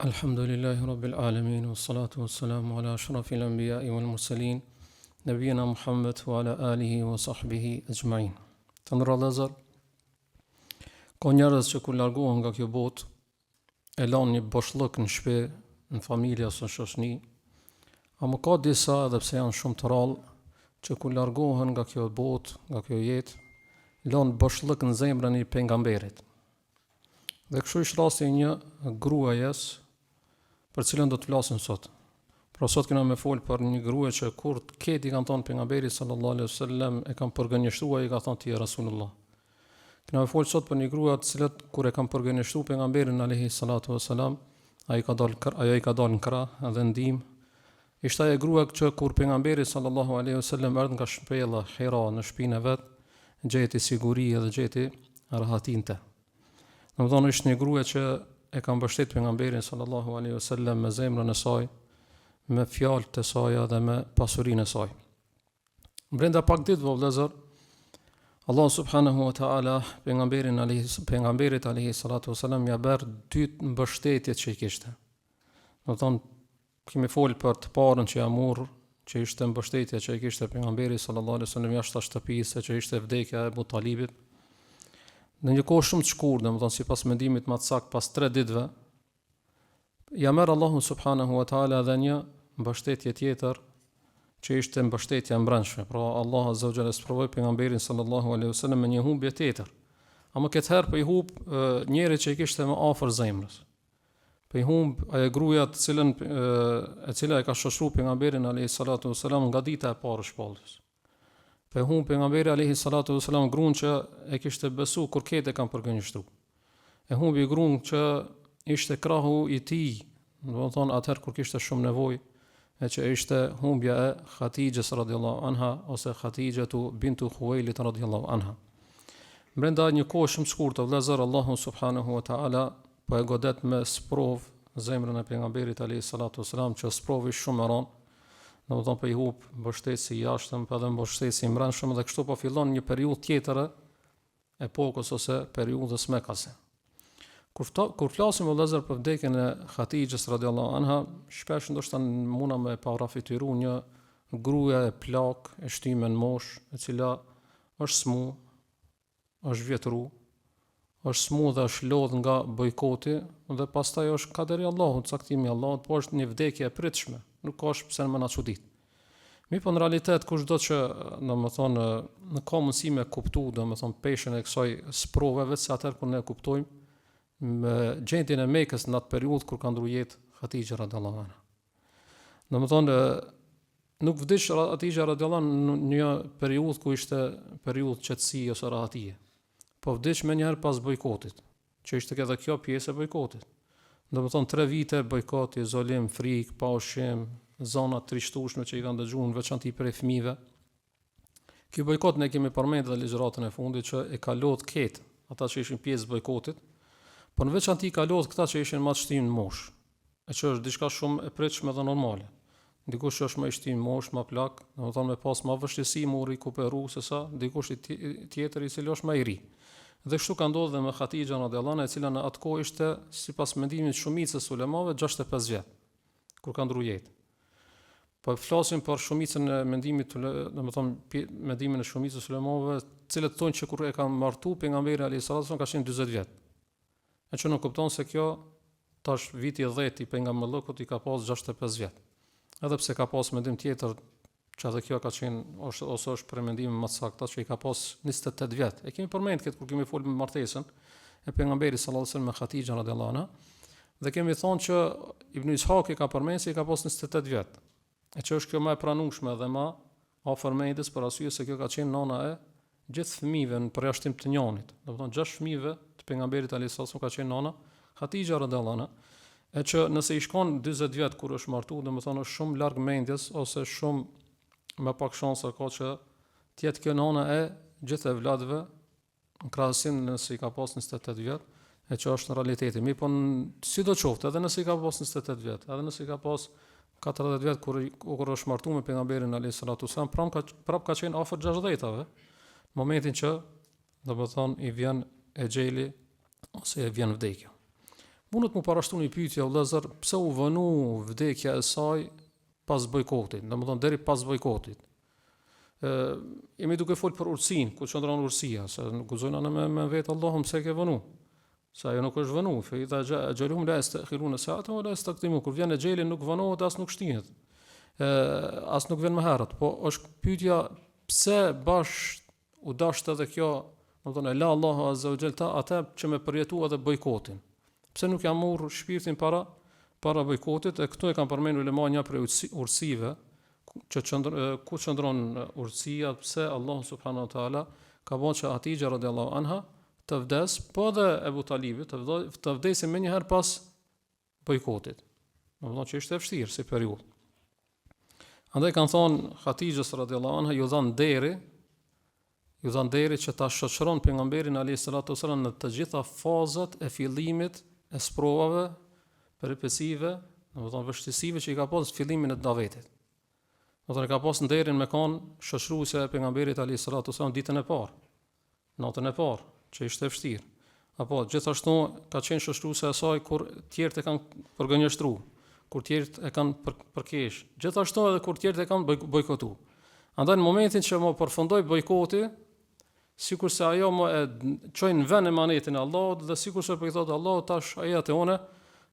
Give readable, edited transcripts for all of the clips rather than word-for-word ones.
Alhamdulillahi Rabbil Alamin, wa salatu wa salamu ala ashrafil anbiya'i wal mursalin, nabiyina Muhammad wa ala alihi wa sahbihi ajma'in. Të ndërrallëzër, ka njerëz që kur largohen nga kjo botë, e lanë një boshllëk në shtëpi, në familje ose në shoqëni, ama ka disa, edhe pse janë shumë të rrallë, që kur largohen nga kjo botë, nga kjo jetë, lanë boshllëk në zemrën e pejgamberit. Dhe kështu është rasti një gruajes për cilën do të flasim sot. Pra sot kena me folë për një grua që kur këti kanë thonë pejgamberi sallallahu alaihi wasallam e kanë përgënjeshtuar i ka thonë ti je Rasulullah. Kena me folë sot për një grua të cilët kur e kanë përgënjeshtuar pejgamberin alaihi salatu wasalam, ajo i ka dalë në krah edhe ndim. Ishte ajo grua që kur pejgamberi sallallahu alaihi wasallam erdhi nga shpella Hira në shtëpinë e vet, gjeti siguri edhe gjeti rahatinte. Domethënë është një grua që e ka mbështet pejgamberin sallallahu alaihi wasallam me zemrën e saj, me fjalët e saj dhe me pasurinë e saj. Brenda pak ditëve vëllezër, Allah subhanahu wa taala pejgamberit alaihi salatu wasallam ja bër dy mbështetjet që i kishte. Domethënë kemi folë për të parën që ja morr, që ishte mbështetja që i kishte pejgamberi sallallahu alaihi wasallam jashtë shtëpisë, që ishte vdekja e Abu Talibit. Në një kohë shumë të shkurtër, domethënë sipas mendimit më të saktë pas 3 ditëve, ja merr Allahu subhanahu wa taala edhe një mbështetje tjetër, që ishte mbështetja e mbrëmshme. Pra Allah azza wa jalla sprovoi pejgamberin sallallahu alaihi wasallam me një humbje tjetër. Ama këtë herë po i humb njëri që i kishte më afër zemrës. Po i humb ajo gruaja e cila e ka shoqëruar pejgamberin alaihi salatu wasallam nga dita e parë e shpalljes. Për humb pejgamberi alayhi salatu wasalam gruan që e kishte besu kur këtë kanë përgënjeshtuar. E humbi gruan që ishte krahu i tij, domethënë atëherë kur kishte shumë nevojë, e që ishte humbja e Khatijes radhiyallahu anha ose Khatijatu bintu Khuwailid radhiyallahu anha. Brenda një kohë shumë të shkurtër, vëllezër, Allahu subhanahu wa taala po e godet me sprov zemrën e pejgamberit alayhi salatu wasalam, që sprovi shumë e rëndë. Domethënë po i humb mbështetësi i jashtëm, po edhe mbështetësi i mbrëmshëm, dhe kështu po fillon një periudhë tjetër e epokës ose periudhës Mekase. Kur flasim vëllezër për vdekjen e Khatijes radhiyallahu anha, shpesh ndoshta muna me parafitiru një grua e plak, e shtyme në moshë, e cila është smu, është vjetru, është smu dhe është lodh nga bojkoti, dhe pastaj është kaderi Allahut, caktimi i Allahut, po është një vdekje e pritshme. Nuk ka pse më na çudit. Mi po në realitet kushdo që domethënë në ka mundësi me kuptu domethënë peshën e kësaj sprovave, se atëherë kur ne kuptojmë me gjendjen e Mekës në atë periudhë kur ka ndruar jetë Khatija radhiyallahu anha. Domethënë nuk vdiq Khatija radhiyallahu anha në një periudhë ku ishte periudhë qetësie ose rahatie. Po vdiq më njëherë pas bojkotit, që ishte edhe kjo pjesë e bojkotit. Domethënë 3 vite bojkot, izolim, frikë, pa ushqim, zona të trishtueshme që i kanë dëgjuar në veçantë për fëmijëve. Ky bojkot ne kemi përmendur në ligjëratën e fundit që e ka lodh këtë ata që ishin pjesë të bojkotit, por në veçantë i ka lodh këta që ishin më të shtymë në moshë, e që është diçka shumë e pritshme dhe normale. Dikush që është më i shtymë në moshë, më plak, domethënë me pas më vështirësi më rikuperu se sa dikush tjetër i cili është më i ri. Dhe kështu ka ndodhur dhe me Khatijen radhiyallahu anha, e cila në atë kohë ishte sipas mendimit të shumicës ulemave 65 vjet kur ka ndruar jetë. Po flasim për shumicën e mendimit, domethënë mendimin e shumicës ulemave, të cilët thonë që kur e ka martu pejgamberi alayhis salam ka qenë 40 vjet. E që nuk kupton se kjo tash viti 10 i pejgamberllëkut i ka pas 65 vjet. Edhe pse ka pas mendim tjetër që edhe kjo ka qenë ose është për mendimin më të saktë që i ka pas 28 vjet. E kemi përmendur këtë kur kemi folur me martesën e pejgamberit sallallahu alajhi wasallam me Khatijen radhiyallahu anha, dhe kemi thonë që Ibn Ishaq ka përmendur se i ka pas 28 vjet. E që është kjo më e pranueshme dhe më afër mendjes për arsye se kjo ka qenë nana e gjithë fëmijëve në përjashtim të njonit. Domethënë 6 fëmijëve të pejgamberit alayhis salam ka qenë nana Khatija radhiyallahu anha. E që nëse i shkon 40 vjet kur është martuar, domethënë është shumë larg mendjes ose shumë më pak shansa ka që të jetë kjo nana e gjithë evladëve në krahasim nëse i ka pas 28 vjet, e që është në realiteti. Mi po sidoqoftë, edhe nëse i ka pas 28 vjet, edhe nëse i ka pas 40 vjet kur është martuar me pejgamberin alayhis salatu wasallam, prap ka qenë afër 60-tave, momentin që domethënë i vjen exheli ose e vjen vdekja. Mundet mu parashtu një pyetje o vëllezër, pse u vënu vdekja e saj pas bojkotit, domethënë deri pas bojkotit. Jemi duke fol për urtësinë, ku qëndron urtësia, se nuk guxojnë anë me vetë Allahun pse e ke vënu. Sa ajo nuk është vënu, fe idha ajaluhum la yastakhiruna sa'atan wa la yastaqdimun, kur vjen xheli nuk vënohet as nuk shtihet. As nuk vjen më herët, po është pyetja pse bash u dashte edhe kjo, domethënë la Allahu azza wa jalla ata që me përjetua edhe bojkotin. Pse nuk jam marrë shpirtin para bojkotit, e këtu e kanë përmendur ulema një prej urtësive që ku qëndron urtësia, pse Allah subhanahu wa taala ka bënë që Hatixha radhiyallahu anha të vdes, po edhe Ebu Talibi të vdesin më një herë pas bojkotit. Domethënë që ishte e vështirë si periudhë. Andaj kanë thonë Hatixhës radhiyallahu anha ju dhan deri që ta shoqëron pejgamberin alayhis salatu wasallam në të gjitha fazat e fillimit e sprovave peripecive, domethënë vështirësive që i ka pasur fillimin e davetit. Domethënë ka pasur nderin me kanë shoqëruese e pejgamberit alayhis salatu wasallam ditën e parë, natën e parë, që ishte e vështirë. Apo gjithashtu ka qenë shoqëruese e saj kur tjerët e kanë përgënjeshtruar, kur tjerët e kanë përkesh, gjithashtu edhe kur tjerët e kanë bojkotuar. Andaj në momentin që më përfundoi bojkoti, sikurse ajo më e çoi në vend emanetin e Allahut dhe sikurse po i thotë Allahu tash ajo te une,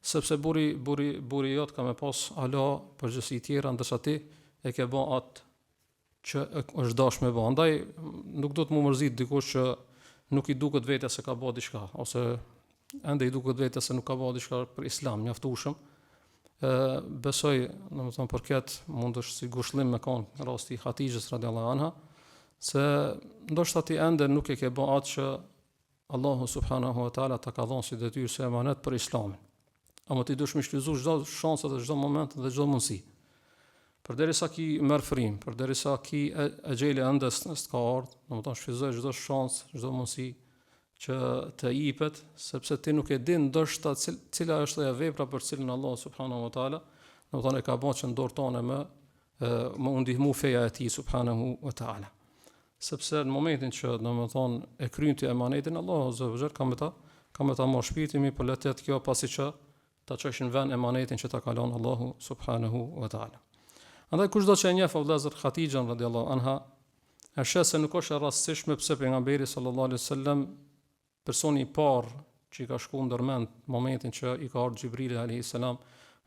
sepse buri jot ka më pas ala përgjësi tjera, ndërsa ti e ke bën atë që është dash me bën. Andaj nuk do të më mërzit dikush që nuk i duket vetes se ka bërë diçka, ose ende i duket vetes se nuk ka bërë diçka për Islam mjaftueshëm. Besoj, domethënë për këtë mund është si gushëllim me kanë rasti i Hatixhës radhiyallahu anha, se ndoshta ti ende nuk e ke bën atë që Allahu subhanahu wa taala ta ka dhënë si detyrë se emanet për Islamin. Ama ti dush me shfrytëzuar çdo shansë dhe çdo moment dhe çdo mundësi. Përderisa ki merr frim, përderisa ki xheli ende s'ka ardhur, domethënë shfrytëzoj çdo shansë, çdo mundësi që të jepet, sepse ti nuk e din ndoshta cila është ajo vepra për cilën Allah subhanahu wa taala, domethënë e ka bërë që në dorë tonë më u ndihmu feja e tij subhanahu wa taala. Sepse në momentin që domethënë e krynti emanetin Allahu azza wa jalla ka me ta marrë shpirtin mi për letet kjo pasi që ta çojnë në vend emanetin që ta ka lënë Allahu subhanahu wa taala. Andaj kushdo që e njeh vëllezër Hatixhën radhiyallahu anha, e sheh se nuk është e rastësishme pse pejgamberi sallallahu alaihi wasallam, personi i parë që i ka shkuar ndërmend momentin që i ka ardhur Xhibrili alayhis salam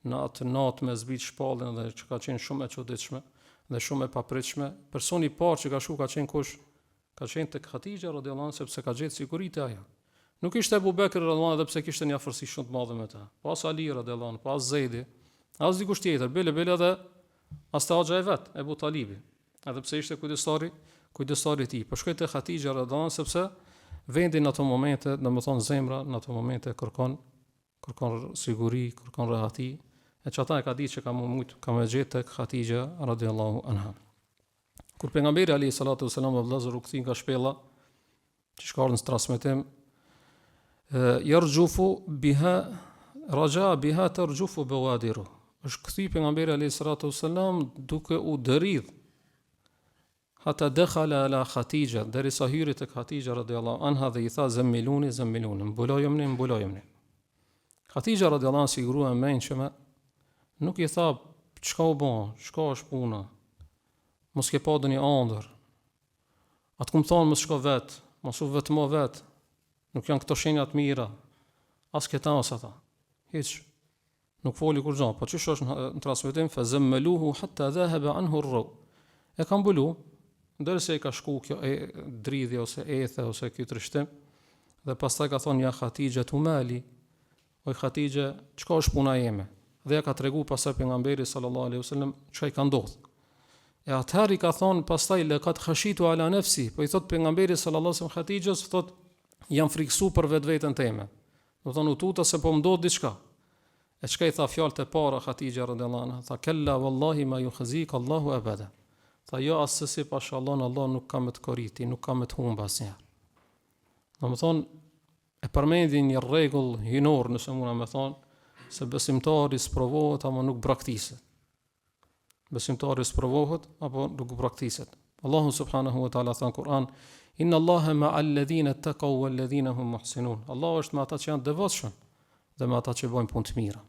në atë natë me zbrit shpallën dhe që ka qenë shumë e çuditshme dhe shumë e papritshme, personi i parë që ka shkuar ka qenë kush? Ka qenë tek Hatixha radhiyallahu anha, sepse ka gjetë siguritë ajo. Nuk ishte Abu Bekr radhiyallahu anhu, edhe pse kishte një afërsi shumë të madhe me ta. Pas Ali radhiyallahu anhu, pas Zeidi, as dikush tjetër, bele edhe as ta Hoxha e vet, Ebu Talibi. Edhe pse ishte kujdestari i tij. Po shkoi te Hatixha radhiyallahu anha sepse vendi në ato momente, domethënë zemra në ato momente kërkon siguri, kërkon rahati, e çata e ka ditë që ka më gjetë tek Hatixha radhiyallahu anha. Kur pejgamberi alayhi salatu wasalam vëllazër u kthyn nga shpella, që shkon në transmetim, yarjufu biha raja biha tarjufu bawadiru. Është kthy pejgamberi alayhi salatu wasalam duke u dëridh hatta dakhala ala Hatixha, derisa hyri tek Hatixha radhiyallahu anha dhe i tha zemmiluni, mbulojeni. Hatixha radhiyallahu anha sigurua mençme, nuk i tha çka u bën, çka është puna. Mos ke pa doni ëndër. Atë kum thon mos shko vet, mos u vetmo vet. Nuk janë këto shenja të mira. As këta as ata. Hiç. Nuk foli kur gjë, po çish është në transmetim fa zammaluhu hatta dhahaba anhu ar-raw. E ka mbulu, ndërsa i ka shku kjo dridhje ose ethe ose ky trishtim, dhe pastaj ka thonë ja Hatixha tu mali, o Hatixha, çka është puna jeme? Dhe ja ka tregu pastaj pejgamberi sallallahu alaihi wasallam çka i ka ndodhur. E atëherë i ka thonë pastaj laqad khashitu ala nafsi, po i thot pejgamberi sallallahu alaihi wasallam Hatixhës, thot jam friksu për vetveten time. Do thonë u tuta se po më ndodh diçka. E çka i tha fjalët e para Hatixha radhiyallahu anha, tha kella wallahi ma yukhzik Allahu abada. Tha jo asesi pashallah Allah nuk ka me të korriti, nuk ka me të humb asnjëherë. Domethënë e përmendi një rregull hinor, nëse mund ta them, se besimtari sprovohet ama nuk braktiset. Besimtari sprovohet apo nuk braktiset. Allahu subhanahu wa taala thon Kur'an, inna Allaha ma'al ladhina taqaw wal ladhina hum muhsinun. Allah është me ata që janë devotshëm dhe me ata që bojnë punë të mira.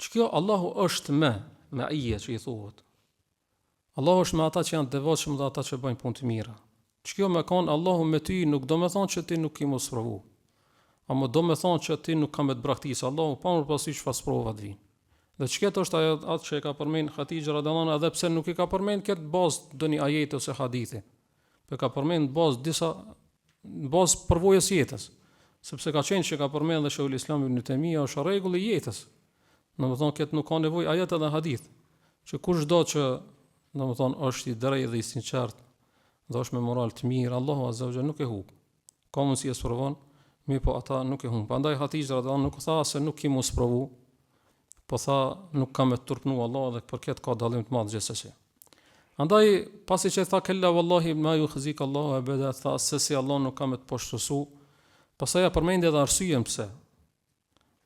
Që kjo Allahu është me ije që i thuhet. Allahu është me ata që janë devotshëm dhe ata që bojnë punë të mira. Që kjo me kanë Allahu me ty nuk do me thonë që ti nuk i mos provu. Amo do me thonë që ti nuk kam me të braktisë Allahu, pa më pasi që pas provat vinë. Dhe që këtë është atë që e ka përmend Hatixha radhiyallahu anha, edhe pse nuk i ka përmend këtë bazë do një ajete ose hadithi. Për ka përmend bazë përvojës jetës. Sepse ka qenë që ka përmend dhe Sheikhul Islam Ibn Taymija është rregull i jetës. Domethënë këtë nuk ka nevojë ajet edhe hadith. Që kushdo që domethënë është i drejtë dhe i sinqert dhe është me moral të mirë, Allahu Azza wa Jalla nuk e humb. Ka mundësi të provon, mirë po ata nuk e humb. Prandaj Hatixha radhiyallahu anha nuk tha se nuk i mos provu, po tha nuk ka me turpnu Allah dhe për këtë ka dallim të madh gjithsesi. Andaj pasi që tha kella wallahi ma yukhzik Allahu abada, tha se si Allah nuk ka me të poshtësu. Pastaj ja përmendi edhe arsyen pse.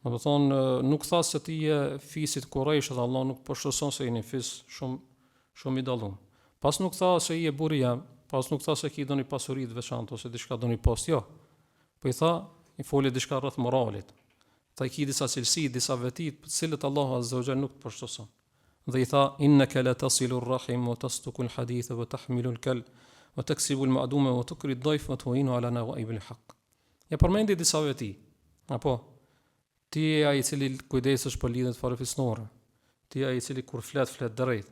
Do të thonë nuk tha se ti je fisit Quraysh dhe Allah nuk poshtëson se jeni fis shumë i dallum. Pas nuk tha se je burri jam, pas nuk tha se ki doni pasuri të veçantë ose diçka doni post, jo. Po i tha, i foli diçka rreth moralit. Ta i ki disa cilësi, disa veti, të cilët Allahu Azza wa Jalla nuk të përshtoson. Dhe i tha, innaka la tasilur rahim wa tasduqul hadith wa tahmilul kal wa taksibul ma'duma wa tukri ad-dayf wa tu'inu ala nawaibil haqq. Ja përmendi disa veti. Apo ti je ai i cili kujdesesh për lidhjet farefisnore. Ti je ai i cili kur flet drejt.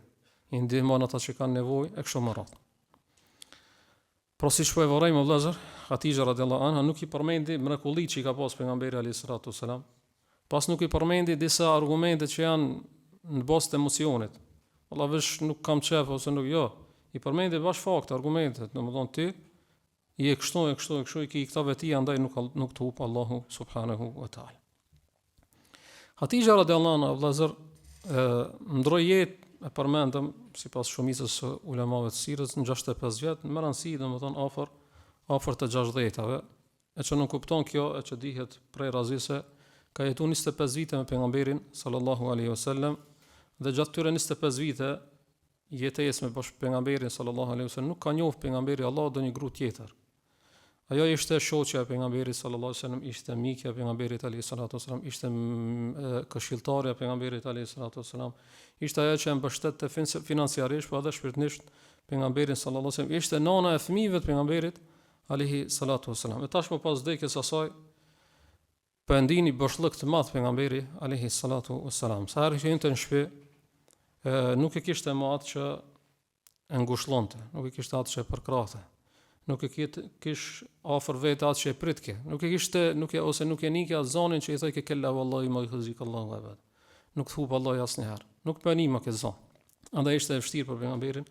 I ndihmon ata që kanë nevojë e kështu me radhë. Por siç po e vorrejmë vëllazër, Hatixha radhiyallahu anha nuk i përmendi mrekullitë që i ka pas pejgamberi alayhis salatu wasalam. Pas nuk i përmendi disa argumente që janë në bazë të emocionit. Valla vesh nuk kam çef ose nuk jo. I përmendi bash fakte, argumente, domethënë ti je kështu i ki këta veti andaj nuk të hup Allahu subhanahu wa taala. Hatixha radhiyallahu anha vëllazër ndroi jetë e përmendëm sipas shumicës së ulemave të sirës në 65 vjet, më rëndësi domethënë afër të 60-tave, e që nuk kupton kjo e që dihet prej razise ka jetuar 25 vite me pejgamberin sallallahu alaihi wasallam dhe gjatë këtyre 25 vite jetesë me pejgamberin sallallahu alaihi wasallam nuk ka njohur pejgamberi Allah do një gru tjetër. Ajo ishte shoqja e pejgamberit sallallahu alaihi wasallam, ishte mikja e pejgamberit alayhi salatu wasallam, ishte këshilltarja e pejgamberit alayhi salatu wasallam, ishte ajo që e mbështette financiarisht, por edhe shpirtërisht pejgamberin sallallahu alaihi wasallam, ishte nana e fëmijëve të pejgamberit alayhi salatu wasallam. E tashmë pas vdekjes së saj po ndini boshllëk të madh pejgamberi alayhi salatu wasallam. Sa herë që hynte në shtëpi nuk e kishte më atë që e ngushëllonte, nuk e kishte atë që e përkrahte. Nuk e kish afër vetë atë që e pritke. Nuk e nikë atë zonin që i thoi ke kella wallahi ma yukhzik Allahu abad. Nuk thup Allah asnjëherë. Nuk bëni më këtë zonë. Andaj ishte e vështirë për pejgamberin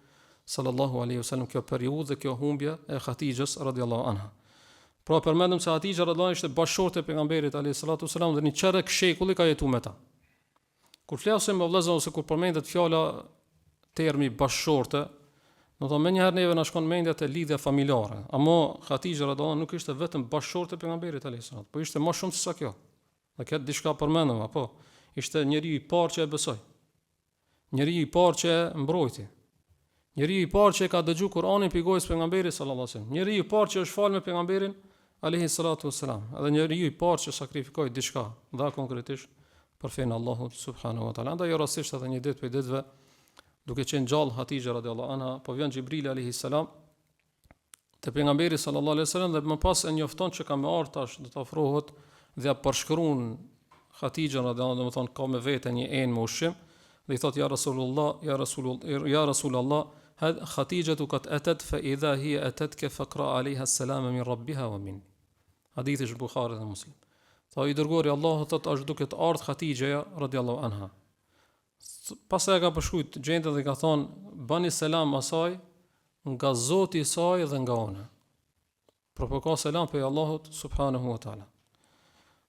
sallallahu alaihi wasallam kjo periudhë dhe kjo humbje e Hatixhës radhiyallahu anha. Pra përmendëm se Hatixha radhiyallahu anha ishte bashkëshorte e pejgamberit alayhi salatu wasallam dhe një çerek shekulli ka jetuar me ta. Kur flasim me vëllezër ose kur përmendet fjala termi bashkëshorte, do të thonë më njëherë neve na shkon mendja te lidhja familjare. Amo Hatixha radhiyallahu anha nuk ishte vetëm bashkëshorte e pejgamberit alayhis salam, po ishte më shumë se sa kjo. Dhe këtë diçka përmendëm apo ishte njeriu i parë që e besoi. Njeriu i parë që mbrojti. Njeriu i parë që ka dëgjuar Kur'anin pe gojës pejgamberit sallallahu alaihi wasallam. Njeriu i parë që është fal me pejgamberin alayhis salatu wassalam. Edhe njeriu i parë që sakrifikoi diçka, dha konkretisht për fenë Allahut subhanahu wa taala. Andaj rastisht edhe një ditë për ditëve duke qenë gjallë Hatixha radhiyallahu anha, po vjen Xhibrili alayhis salam te pejgamberi sallallahu alaihi wasallam dhe më pas e njofton që ka me ardhur tash do të ofrohet dhe ja përshkruan Hatixha radhiyallahu anha, domethënë ka me vete një enë me ushqim dhe i thot ja Rasulullah Hatixha qad atat fa idha hiya atatka faqra alaiha salam min rabbiha wa min. Hadithi i Buhariut dhe Muslim. Tha i dërguari Allahu thot është duke të ardhur Hatixha radhiyallahu anha. Pastaj ka përshkruajt gjendën dhe ka thonë bani selam asaj nga Zoti i saj dhe nga ona. Propoko selam pe Allahut subhanahu wa taala.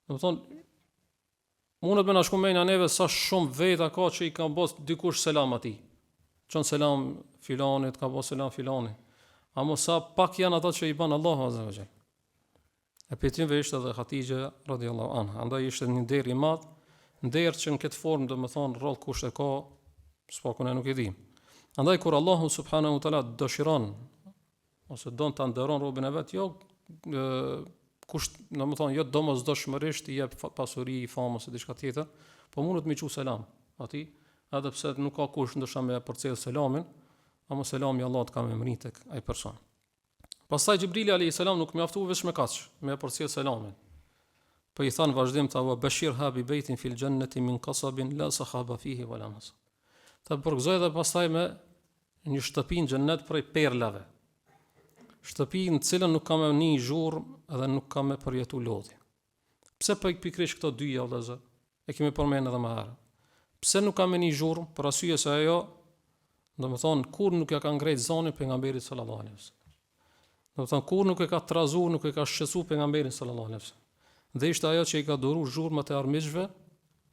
Do të thonë mundet me na shkumenja neve sa shumë veta ka që i ka bos dikush selam atij. Çon selam filanit, ka bos selam filani. Amo sa pak janë ata që i ban Allahu azza wa jall. E pëtimi ishte edhe Hatixha radhiyallahu anha. Andaj ishte një nder i madh. Ndër që në këtë formë do më thonë rrallë kush e ka, s'pakun e nuk i dim. Andaj kur Allahu subhanahu wa taala dëshiron ose don ta nderon robën e vet, jo domethënë jo domosdoshmërisht i jep pasuri, famës e diçka tjetër, po mundet me thu selam atij, edhe pse nuk ka kush ndoshta me përcjell selamin, ama selami i Allahut ka me mrit tek ai person. Pastaj Xhibrili alayhis salam nuk mjaftu vetëm me kaç, me përcjell selamin. Po i than vazhdim ta wa bashir ha bi baitin fil jannati min qasabin la sahaba fihi wala nas. Ta përgëzoi dhe pastaj me një shtëpi në xhennet prej perlave. Shtëpi në cilën nuk ka me një zhurmë edhe nuk ka me përjetu lodhje. Pse pikërisht këto dyja vëllezër? E kemi përmendur edhe më herë. Pse nuk ka me një zhurmë? Për arsye se ajo, domethënë, kur nuk ja ka ngrejt zonin pejgamberit sallallahu alaihi wasallam. Domethënë, kur nuk e ka trazuar, nuk e ka shqetësuar pejgamberin sallallahu alaihi wasallam. Dhe ishte ajo që i ka dhuru zhurmat e armiqve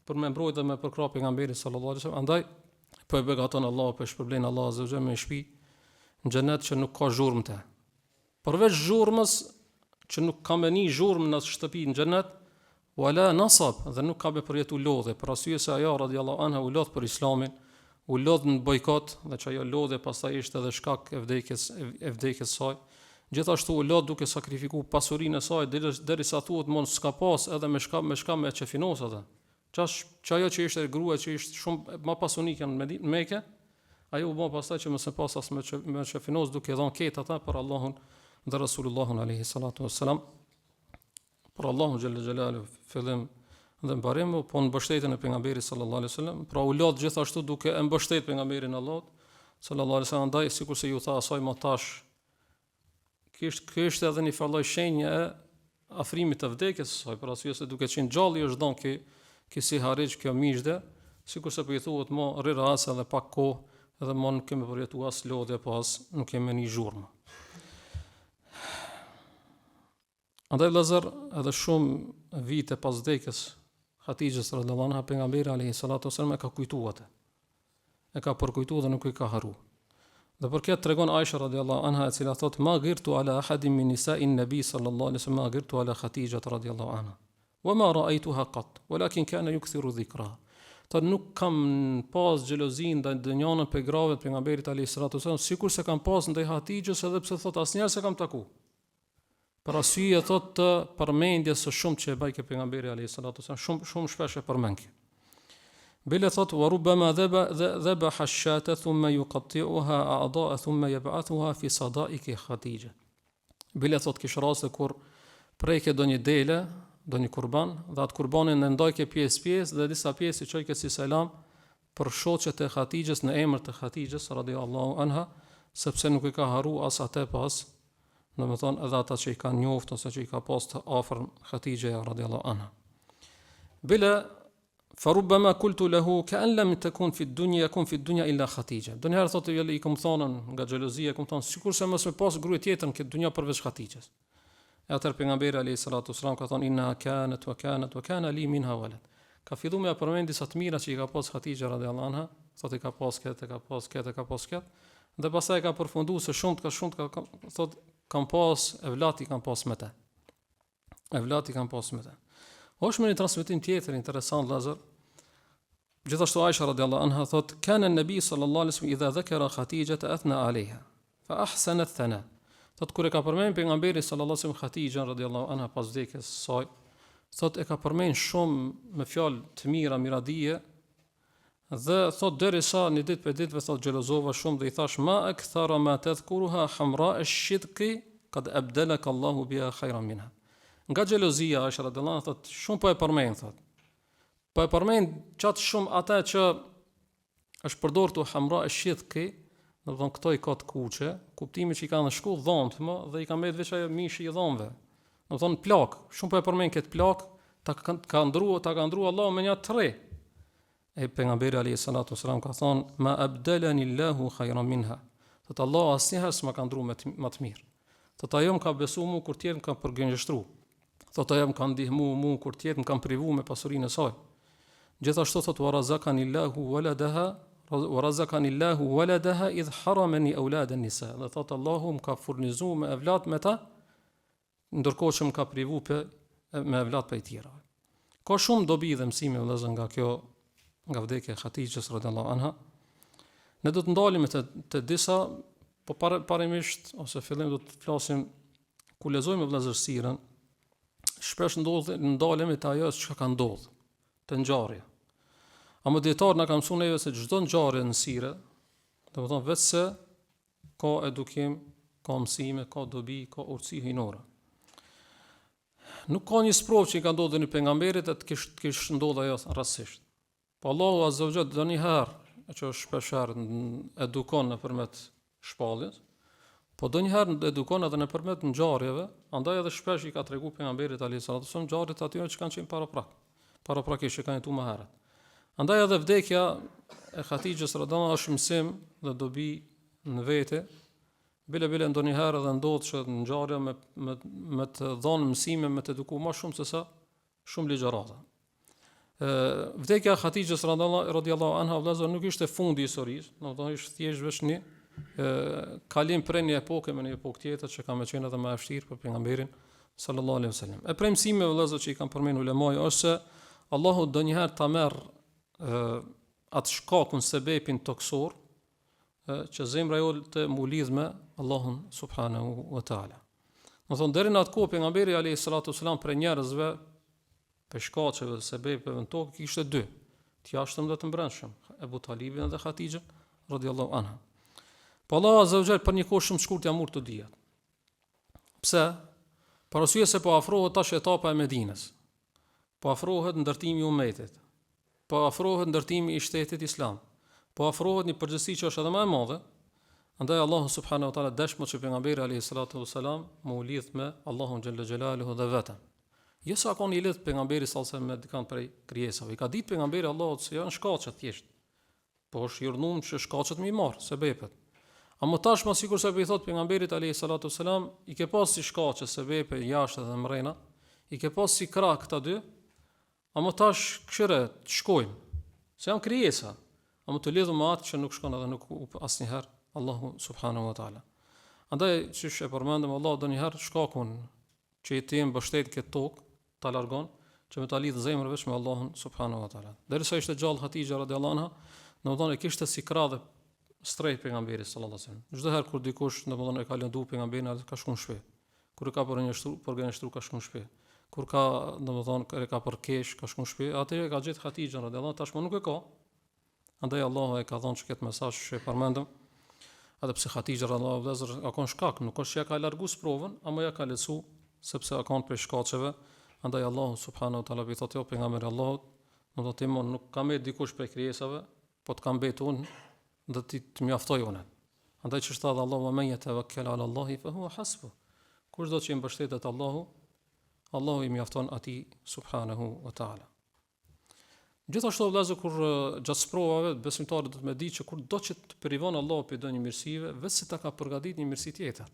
për me mbrojtë dhe me përkrah pejgamberin sallallahu alaihi wasallam. Andaj po e begaton Allah, po e shpërblen Allah azza wa jalla me shtëpi në xhenet që nuk ka zhurmëte. Përveç zhurmës që nuk ka me një zhurmë në shtëpi në xhenet, wala nasab, dhe nuk ka me përjetu lodhe, për arsye se ajo radiallahu anha u lodh për islamin, u lodh në bojkot, dhe që ajo lodhe pastaj ishte edhe shkak e vdekjes saj. Gjithashtu u lodh duke sakrifiku pasurinë e saj derisa thuhet mos s'ka pas edhe me shka me çefinos atë. Ajo që ishte grua që ishte shumë më pasunike në Mekë, ajo u bë pastaj që mos e pas as me çefinos duke dhënë ket ata për Allahun dhe Rasulullahun alayhi salatu wassalam. Për Allahun xhalla xhelalu fillim dhe mbarim, po në mbështetjen e pejgamberit sallallahu alaihi wasallam, pra u lodh gjithashtu duke e mbështetur pejgamberin Allahut sallallahu alaihi wasallam, ndaj sikur se ju tha asaj më tash, kishte edhe një falloj shenjë e afrimit të vdekjes së saj, për arsye se duke qenë gjallë është dhënë ki si harix kjo miqde, sikur se po i thuhet më rri ras edhe pak kohë, edhe më nuk kemi përjetuar as lodhje, po as nuk kemi një zhurmë. Andaj vëllezër, edhe shumë vite pas vdekjes Hatixhes radhiyallahu anha, pejgamberi alayhi salatu wasallam e ka kujtuar atë. E ka përkujtuar dhe nuk i ka harruar. Dhe për këtë tregon Aisha radhiyallahu anha, e cila thot: "Ma ghirtu ala ahadin min nisa'in nabi sallallahu alaihi wasallam, ma ghirtu ala Hatixha radhiyallahu anha. Wa ma ra'aytuha qat, walakin kana yukthiru dhikraha." Thot nuk kam pas xhelozin ndaj ndonjëna pe grave të pejgamberit alayhi salatu wasallam, sikur se kam pas ndaj Hatixhes, edhe pse thot asnjëherë se kam taku. Për arsye thot të përmendjes së shumë që e bajke pejgamberi alayhi salatu wasallam, shumë shpesh e përmend. Bile thot wa rubbama dhabaha ash-shata thumma yuqatti'uha a'da'a thumma yab'athuha fi sada'iqi Hatixha. Bile thot kish raste kur preke donjë dele, donjë kurban, dhe atë kurbanin e ndajke pjesë dhe disa pjesë i çojke si selam për shoqet e Hatixhes në emër të Hatixhes radhiyallahu anha, sepse nuk i ka harru as atë pas, domethënë edhe ata që i kanë njoftë ose që i ka pas të afër Hatixha radhiyallahu anha. Bila farubbama qultu lahu ka'an lam takun fi ad-dunya yakun fi ad-dunya illa Hatixha. Donjëherë thotë i kam thonën nga xhelozia, kam thonë sikurse mos me pas grua tjetër në këtë dunja përveç Hatixhes. E atëherë pejgamberi alayhi salatu wasallam ka thonë inna kanat wa kana li minha walad. Ka filluar me përmend disa të mira që i ka pas Hatixha radhiyallahu anha, thotë ka pas këtë, dhe pastaj ka përfunduar se shumë thotë kam pas evlati kam pas me te. Evlati kam pas me te. Është me një transmetim tjetër interesant vëllazër. Gjithashtu Aisha radhiyallahu anha thot: "Kana an-nabi sallallahu alaihi wasallam idha dhakara Hatixha athna 'alayha fa ahsana ath-thana." Thot kur e ka përmend pejgamberi sallallahu alaihi wasallam Hatixha radhiyallahu anha pas vdekjes së saj, thot e ka përmend shumë me fjalë të mira, miradije, dhe thot derisa një ditë për ditëve thot xhelozova shumë dhe i thash: "Ma akthara ma tadhkuruha hamra ash-shidqi qad abdalaka Allahu biha khayran minha." Nga xhelozia Aisha radhiyallahu anha thot shumë po e përmend thot. Po e përmend çat shumë ata që është përdorur tu hamra ash-shidqi, do të thonë këto i ka të kuqe, kuptimi që i kanë shku dhomt më dhe i ka mbet veç ajo mishi i dhomve. Do të thonë plak, shumë po e përmend këtë plak, ta ka ndruar Allahu me një tre. E pejgamberi alayhi salatu wasalam ka thonë: "Ma abdalani Allahu khayran minha." Thot Allah asnjëherë s'ma ka ndruar më të mirë. Thot ajo më ka besuar mua kur tjetër më ka përgënjeshtruar. Thot ajo më ka ndihmuar mua kur tjetër më ka privuar me pasurinë e saj. Gjithashtu thot wa razaqani Allahu waladaha idh haramani awlad an-nisa. Dhe thot Allahu më ka furnizuar me evlat me ta, ndërkohë që më ka privuar me evlat për tjera. Ka shumë dobi dhe mësime vëllezër nga kjo, nga vdekja e Hatixhes radhiyallahu anha. Ne do të ndalemi te disa, po parimisht ose fillim do të flasim ku lexojmë vëllezër sirën shpesh ndalemi te ajo çka ka ndodhur, te ngjarja. Ama dietar na ka mësuar neve se çdo ngjarje në sire, domethënë vetë se ka edukim, ka mësime, ka dobi, ka urtësi hyjnore. Nuk ka një sprovë që i ka ndodhur një pejgamberit të kish ndodhur ajo rastësisht. Po Allahu Azza wa Jalla donjëherë që shpeshherë edukon nëpërmjet shpalljes, po donjëherë edukon edhe nëpërmjet ngjarjeve, andaj edhe shpesh i ka treguar pejgamberit alayhis salam ngjarjet atyre që kanë qenë paraprakisht që kanë jetuar më herët. Andaj edhe vdekja e Hatixhës radhiyallahu anha është mësim dhe dobi në vete. Bile ndonjëherë edhe ndodh që ngjarja me të dhënë mësime, me të edukuar më shumë se sa shumë ligjërata. Vdekja e Hatixhës radhiyallahu anha vëllazër nuk ishte fundi i historisë, domethënë ishte thjesht vetëm një kalim prej një epoke me një epokë tjetër që ka më qenë edhe më e vështirë për pejgamberin sallallahu alaihi wasallam. E prej mësimeve vëllazër që i kanë përmendur ulemaj është se Allahu donjëherë ta merr atë shkakun sebepin toksor që zemra jote mu lidh me Allahun subhanahu wa taala. Do thonë deri në atë kohë pejgamberi alayhi salatu wasalam për njerëzve për shkaqeve sebepeve në tokë kishte dy, të jashtëm dhe të brendshëm, Ebu Talibin dhe Hatixhën radhiyallahu anha. Po Allah azza wa jall për një kohë shumë të shkurtë ja mur të dijat. Pse? Për arsye se po afrohet tash etapa e Medinës. Po afrohet ndërtimi i ummetit. Po afrohet ndërtimi i shtetit islam. Po afrohet një përgjegjësi që është edhe më e madhe. Andaj Allahu subhanahu wa taala dashmo që pejgamberi alayhi salatu wasalam mu lidh me Allahun xhalla xhelaluhu dhe vetëm. Jo sa ka një lidh pejgamberi sallallahu alaihi wasallam me dikant prej krijesave. I ka ditë pejgamberi Allahut se janë shkaqe thjesht. Po është urdhnuar që shkaqet më i marr sebepet. Ama tashmë sikur se i thot pejgamberit alayhi salatu wasalam, i ke pas si shkaqe sebepe jashtë dhe mrena, i ke pas si krah këta dy. Ama tash këshire të shkojmë. Se janë krijesa. Ama të lidhur me atë që nuk shkon edhe nuk asnjëherë Allahu subhanahu wa taala. Andaj siç e përmendëm, Allahu donjëherë shkakun që i tim mbështet këtë tokë ta largon, që me ta lidh zemrën vetëm me Allahun subhanahu wa taala. Derisa ishte gjallë Hatixha radhiyallahu anha, domethënë kishte si krah dhe strejt pejgamberit sallallahu alaihi wasallam. Çdo herë kur dikush domethënë e ka lëndu pejgamberin, atë ka shkuar në shtëpi. Kur e ka përgjigjështru ka shkuar në shtëpi. Kur ka domethënë ka për kesh, ka shkuar në shtëpi, atë e ka gjetë Hatixha radhiyallahu anha, tashmë nuk e ka. Andaj Allahu e ka dhënë që këtë mesazh që e përmendëm. Edhe pse Hatixha radhiyallahu anha ka kon shkak, nuk është që ja ka largu sprovën, ama ja ka lecu sepse ka kon për shkaqeve. Andaj Allahu subhanahu wa taala i thotë pejgamberit Allahut, do të thotë nuk ka më dikush prej krijesave, po të kam betur unë, do të mjaftoj unë. Andaj që thot Allahu men yatawakkal ala Allahi fa huwa hasbuh. Kush do të mbështetet Allahu, Allahu i mjafton atij subhanahu wa taala. Gjithashtu vëllazë kur gjatë sprovave besimtarët do të më ditë që kur do që të privon Allahu për ndonjë mirësive, vetë ta ka përgatitur një mirësi tjetër.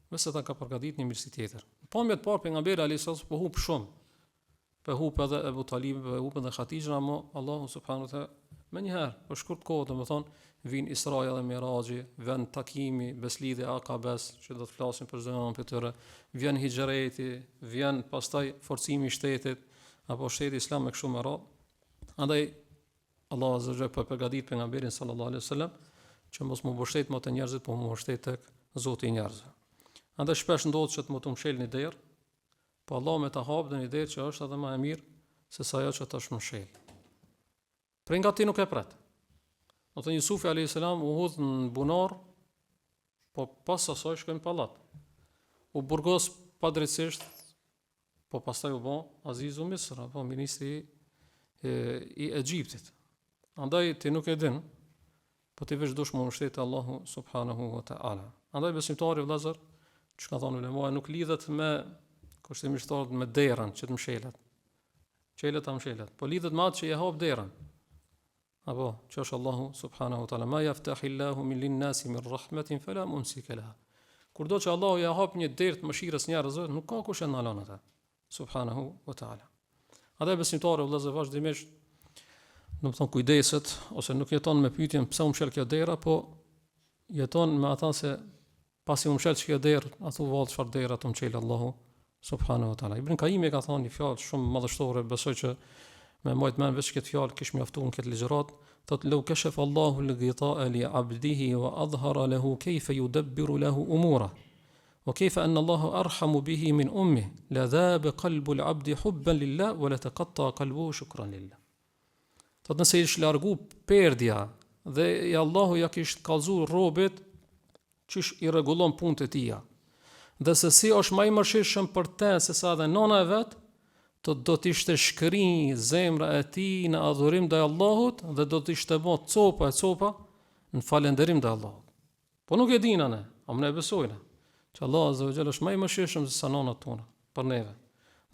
Vetë ta ka përgatitur një mirësi tjetër. Po më të parë pejgamberi alayhis salam po hub shumë. Po hub edhe Ebu Talib, po hub edhe Hatixha, ama Allahu subhanahu wa taala më një herë, për shkurt kohë, domethënë vin Israja dhe Miraxhi, vjen takimi, beslidhja Akabes, që do të flasim për zonën për tyre, vjen hijreti, vjen pastaj forcimi i shtetit apo shteti islam me kështu me radhë. Andaj Allah azza wa jalla po përgatit pejgamberin sallallahu alaihi wasallam që mos më mbështet më të njerëzit, po më mbështet tek Zoti i njerëzve. Andaj shpesh ndodh që të më mshel një derë, po Allah më ta hap në një derë që është edhe më e mirë se sa ajo që tash më mshel. Prej nga ti nuk e pret. Do të Jusufi alayhis salam u hodh në bunar, po pas asaj shkoi në pallat. U burgos padrejtisht, po pastaj u bë Azizu Misr, apo ministri i Egjiptit. Andaj ti nuk e din, po ti veç dush më mbështet Allahu subhanahu wa taala. Andaj besimtari vëllazër, çka thonë ulema, nuk lidhet me kushtimisht me derën që të mshelet. Çelet ta mshelet, po lidhet me atë që e hap derën. Apo që është Allahu subhanahu wa taala, ma yaftahillahu min lin-nasi min rahmatin fala mumsika laha. Kurdo që Allahu ja hap një derë të mëshirës njerëzve, nuk ka kush e ndalon atë. Subhanahu wa taala. Andaj besimtarë vëllezër vazhdimisht, do të thonë kujdeset ose nuk jeton me pyetjen pse u mshel kjo derë, po jeton me ata se pasi u mshel kjo derë, ato vallë çfarë derë ato mshel Allahu subhanahu wa taala. Ibn Kaimi ka thënë një fjalë shumë madhështore, besoj që me majt men veç këtë fjalë kish mjaftuar këtë ligjërat, thotë law kashafa Allahu al-ghita'a li 'abdihi wa adhhara lahu kayfa yudabbiru lahu umura wa kayfa anna Allahu arhamu bihi min ummi la dhaba qalbu al-'abdi hubban lillah wa la taqatta qalbuhu shukran lillah. Thotë nëse ish largu perdja dhe i Allahu ja kishte kallëzuar robët çish i rregullon punët e tija. Dhe se si është më i mëshirshëm për te se sa dhe nona e vet, do t'ishte shkëri zemra e tij në adhurim ndaj Allahut dhe do t'ishte bë copa në falënderim ndaj Allahut. Po nuk e dinë ne, am ne besojnë që Allah azza wa jalla është më i mëshirshëm se sa nonat tona për neve.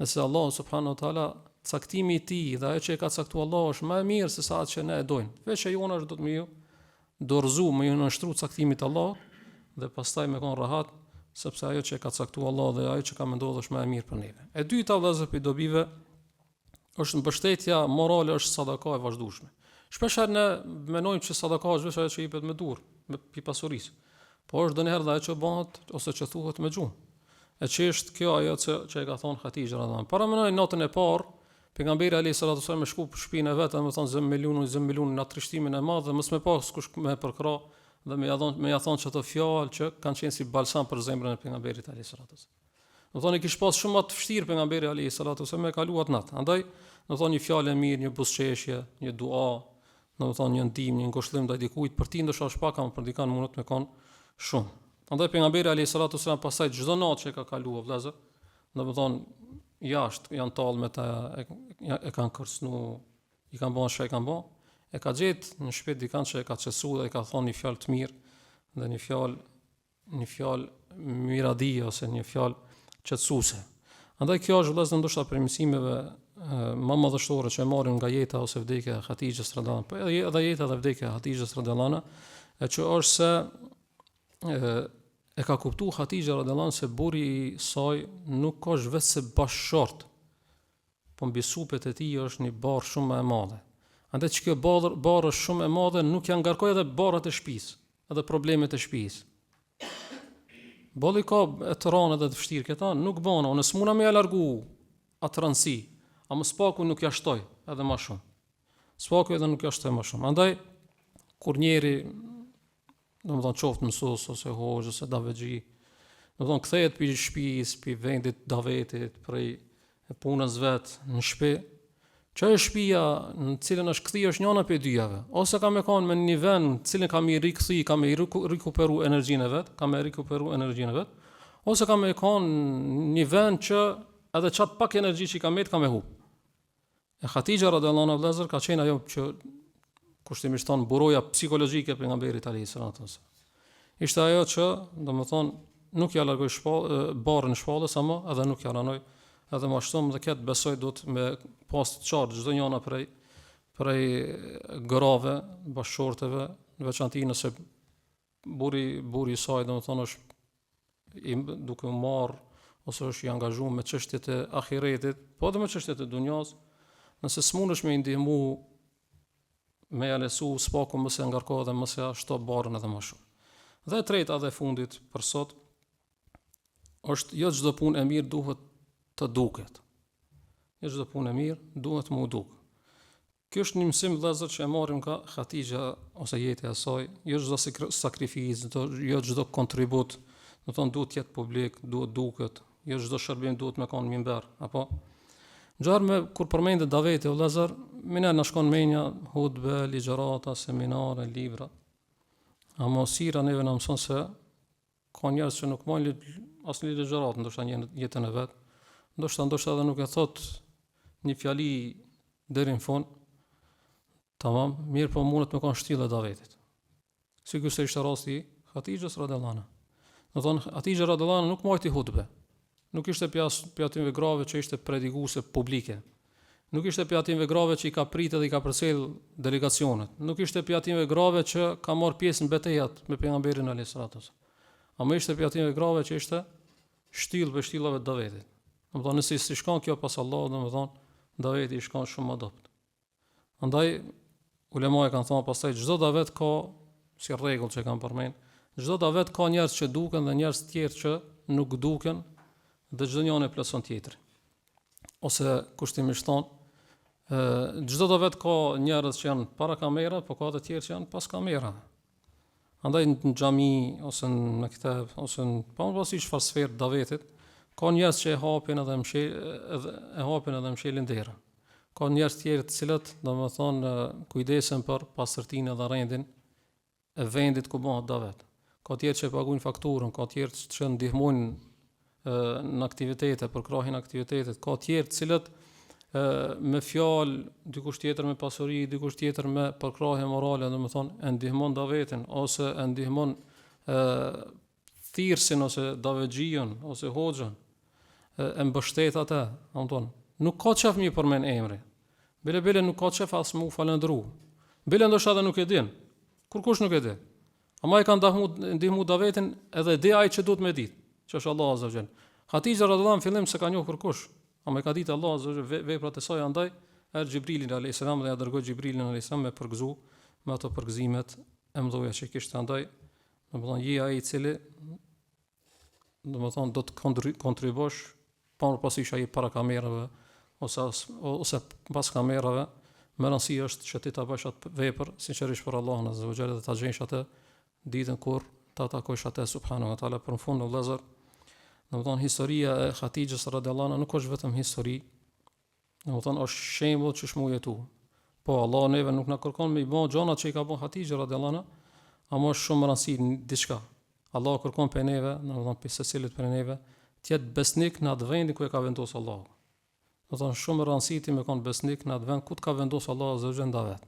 Nëse Allah subhanahu wa taala caktimi i tij dhe ajo që e ka caktuar Allah është më e mirë se sa atë që ne e dojmë. Veç e jona është do të më dorëzu, më ju nështru caktimit të Allahut dhe pastaj me kon rahat, sepse ajo që e ka caktuar Allah dhe ajo që ka menduar është më e mirë për neve. E dyta vëllezër për dobive është mbështetja morale, është sadaka e vazhdueshme. Shpesh ne mendojmë që sadaka është vetëm ajo që jepet me durr, me pi pasurisë. Po është ndonjëherë ajo që bëhet ose që thuhet me gjuhë. E që është kjo ajo që e ka thonë Hatixha radhiyallahu anha. Para mënoj natën e parë, pejgamberi alayhis salatu wasallam me shku për shtëpinë e vet, më thonë zëm milionin në trishtimin e madh dhe mos më pas kush më përkra dhe më ja thon çato fjalë që kanë qenë si balsam për zemrën e pejgamberit alayhis salatu wasallam. Do thonë kish pas shumë më të vështirë pejgamberi alayhis salatu wasallam me kaluat natë. Andaj, do thonë një fjalë e mirë, një buzëqeshje, një dua, do thonë një ndihmë, një ngushëllim ndaj dikujt për ti ndoshta shpak kam për dikan mundot me kon shumë. Andaj pejgamberi alayhis salatu wasallam pasaj çdo natë që ka kaluar vëllazër, do thonë jashtë janë tallë me ta e kanë kërcnu, i kanë bën çka i kanë bën, e ka gjetë në shtëpi dikant që e ka çesuar dhe i ka thonë një fjalë të mirë dhe një fjalë miradije ose një fjalë qetësuese. Andaj kjo është vëllazër ndoshta për mësimeve më madhështore që e marrim nga jeta ose vdekja e Hatixhës radhiyallahu anha, po edhe jeta dhe vdekja e Hatixhës radhiyallahu anha, e që është se e ka kuptu Hatixha radhiyallahu anha se burri i saj nuk është vetë se bashkëshort, po mbi supet e tij është një barr shumë më e madhe. Andaj që kjo barr është shumë e madhe, nuk janë ngarkoj edhe barrat e shtëpisë, edhe problemet e shtëpisë. Bolli ka e të rënë edhe të vështirë këta, nuk bëna, unë s'muna me ja largu atë rëndësi, a më spaku nuk ja shtoj edhe më shumë. Spaku edhe nuk ja shtoj më shumë. Andaj, kur njeri domethënë qoftë mësues ose hoxh ose davexhi, domethënë kthehet pi shtëpisë, pi vendit davetit, prej punës vet në shtëpi, që është shtëpia në cilën është kthyer është njëna prej dyjave, ose ka me kanë me një vend në cilën ka me rikthi, ka me rikuperu energjinë e vet, ose ka me kanë një vend që edhe çat pak energji që ka me hub. E Hatixha radhiyallahu anha vëllazër ka qenë ajo që kushtimisht thon buroja psikologjike pejgamberit alayhis salatu wasallam. Ishte ajo që, domethënë, nuk ja largoi barrën shpallës, ama edhe nuk ja ranoi edhe më shumë dhe këtë besoj do të me pas të qartë çdo njëna prej grave, bashkëshorteve, në veçanti nëse burri i saj domethënë është duke u marr ose është i angazhuar me çështjet e ahiretit, po edhe me çështjet e dunjas, nëse s'mundesh me i ndihmu me ja lesu spaku mos e ngarko dhe mos ja shto barrën edhe më shumë. Dhe e treta dhe fundit për sot është jo çdo punë e mirë duhet të duket. Jo çdo punë e mirë duhet më u duk. Ky është një mësim vëllazër që e marrim nga Hatixha ose jetja e saj, jo çdo sakrificë, jo çdo kontribut, do thonë duhet të jetë publik, duhet duket, jo çdo shërbim duhet me kanë mimber, apo ngjarme kur përmendet daveti vëllazër, më na shkon menja hutbe, ligjërata, seminare, libra. Ama sira neve na mëson se ka njerëz që nuk marrin asnjë ligjëratë, ndoshta një jetën e vet. Ndoshta edhe nuk e thot një fjali deri në fund. Tamam, mirë po mundet me kanë shtyllë davetit. Sigurisht se ishte rasti Hatixhës radhiyallahu anha. Do thonë Hatixha radhiyallahu anha nuk morti hutbe. Nuk ishte pjatimve grave që ishte predikuese publike. Nuk ishte pjatimve grave që i ka pritë dhe i ka përcjell delegacionet. Nuk ishte pjatimve grave që ka marrë pjesë në betejat me pejgamberin alayhis salatu wasallam. Ama ishte pjatimve grave që ishte shtyllë për shtyllave të davetit. Domethënë nëse si shkon kjo pas Allahut, domethënë daveti i shkon shumë më dopt. Andaj ulemat kanë thënë pastaj çdo davet ka si rregull që kanë përmend, çdo davet ka njerëz që duken dhe njerëz të tjerë që nuk duken dhe çdo njëri plotson tjetrin. Ose kushtimisht thon, çdo davet ka njerëz që janë para kamera, por ka të tjerë që janë pas kamera. Andaj në xhami ose në mekteb ose në pavarësisht çfarë sferë davetit, ka njerëz që e hapin edhe mshelin derën. Ka njerëz tjerë të cilët, domethënë, kujdesen për pastërtinë dhe rendin e vendit ku bëhet davet. Ka tjerë që paguajnë fakturën, ka tjerë që ndihmojnë në aktivitete, për krahin aktivitetet, ka tjerë të cilët me fjalë, dikush tjetër me pasuri, dikush tjetër me përkrahje morale, domethënë e ndihmon davetin ose e ndihmon thirrsin ose davetxhiun ose hoxhën, e mbështet atë, domethënë nuk ka çaf mirë për men emri. Bile nuk ka çaf as më u falendëru. Bile ndoshta edhe nuk e din. Kurkush nuk e di. Ama e ka ndihmu davetin edhe di ai që duhet me ditë, që është Allah azza wa jall. Hatixha radhiyallahu anha fillim se ka njohur kurkush, ama e ka ditë Allah azza wa jall veprat e saj, andaj Xhibrilin alayhis salam dhe ja dërgoi Xhibrilin alayhis salam me përgëzu me ato përgëzimet e mëdha që kishte, andaj domethënë je ai i cili domethënë do të kontribosh pavarësisht ai para kamerave ose pas kamerave. Më rëndësi është që ti ta bësh atë vepër sinqerisht për Allahun azza wa jalla dhe ta gjesh atë ditën kur ta takosh atë subhanahu wa taala. Për në fund vëllezër, domethënë historia e Hatixhës radhiyallahu anha nuk është vetëm histori, domethënë është shembull që shmu jetu. Po Allah neve nuk na kërkon me i bë gjonat që i ka bën Hatixha radhiyallahu anha, ama është shumë rëndësi diçka. Allah kërkon për neve, domethënë për secilit për neve, të jetë besnik në atë vend ku e ka vendosur Allahu. Domethënë shumë rëndësiti me kon besnik në atë vend ku të ka vendosur Allahu azza wa jalla davet.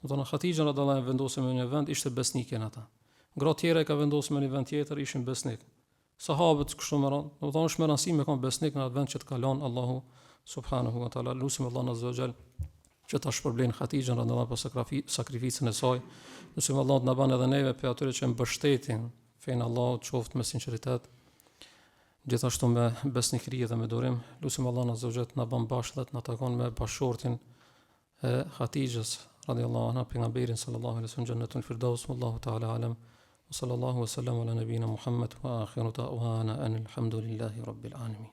Domethënë Hatixha radhiyallahu anha vendosur në një vend ishte besnike në atë. Gratë tjera e ka vendosur në një vend tjetër ishin besnik. Sahabët kështu më radh, domethënë është më rëndësi me kon besnik në atë vend që të kalon Allahu subhanahu wa taala. Lutim Allahun azza wa jalla që ta shpërblen Hatixhën radhiyallahu anha për sakrificën e saj. Lutim Allahun të na bën edhe neve për atyre që mbështetin fen Allahut, qoftë me sinqeritet, gjithashtu me besnikëri dhe me durim. Lutim Allahun azza wa jalla të na bën bashkë dhe të na takon me bashortin e Hatixhës radhiyallahu anha, pejgamberin sallallahu alaihi wasallam, jannatul firdaus. Wallahu ta'ala alam. Wa sallallahu wa sallam ala nabiyyina Muhammad wa akhiru da'wana anil hamdulillahi rabbil alamin.